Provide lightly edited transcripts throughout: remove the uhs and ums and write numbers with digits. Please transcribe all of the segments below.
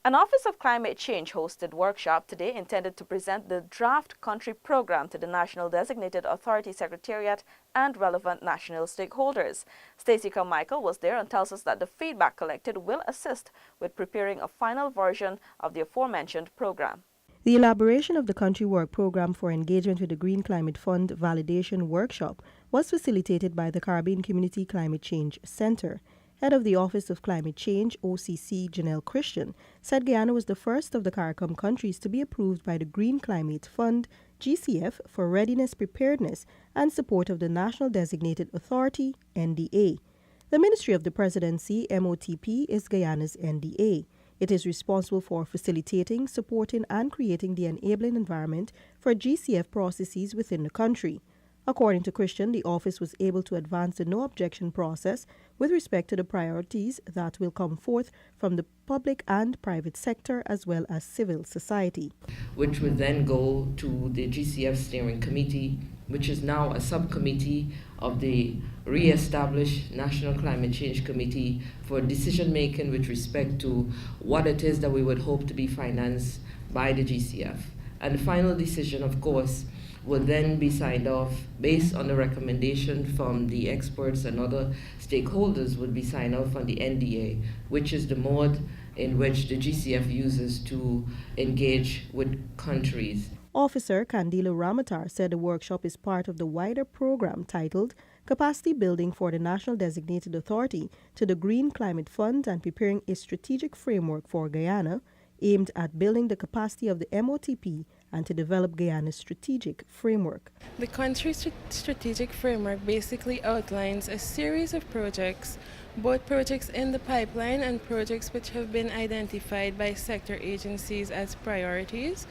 An Office of Climate Change hosted workshop today intended to present the draft country program to the National Designated Authority Secretariat and relevant national stakeholders. Stacey Carmichael was there and tells us that the feedback collected will assist with preparing a final version of the aforementioned program. The elaboration of the country work program for engagement with the Green Climate Fund validation workshop was facilitated by the Caribbean Community Climate Change Center. Head of the Office of Climate Change, OCC, Janelle Christian, said Guyana was the first of the CARICOM countries to be approved by the Green Climate Fund, GCF, for readiness, preparedness, and support of the National Designated Authority, NDA. The Ministry of the Presidency, MOTP, is Guyana's NDA. It is responsible for facilitating, supporting, and creating the enabling environment for GCF processes within the country. According to Christian, the office was able to advance the no-objection process with respect to the priorities that will come forth from the public and private sector as well as civil society. Which would then go to the GCF Steering Committee, which is now a subcommittee of the re-established National Climate Change Committee for decision-making with respect to what it is that we would hope to be financed by the GCF. And the final decision, of course, will then be signed off based on the recommendation from the experts and other stakeholders, would be signed off on the NDA, which is the mode in which the GCF uses to engage with countries. Officer Kandila Ramatar said the workshop is part of the wider program titled Capacity Building for the National Designated Authority to the Green Climate Fund and Preparing a Strategic Framework for Guyana, aimed at building the capacity of the MOTP and to develop Guyana's strategic framework. The country's strategic framework basically outlines a series of projects, both projects in the pipeline and projects which have been identified by sector agencies as priorities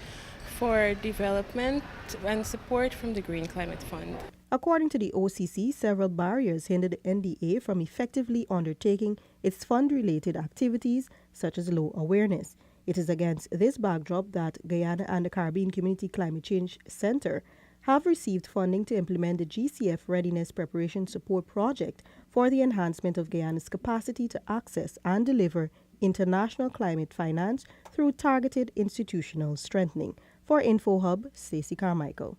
for development and support from the Green Climate Fund. According to the OCC, several barriers hinder the NDA from effectively undertaking its fund-related activities, such as low awareness. It is against this backdrop that Guyana and the Caribbean Community Climate Change Center have received funding to implement the GCF Readiness Preparation Support Project for the enhancement of Guyana's capacity to access and deliver international climate finance through targeted institutional strengthening. For InfoHub, Stacey Carmichael.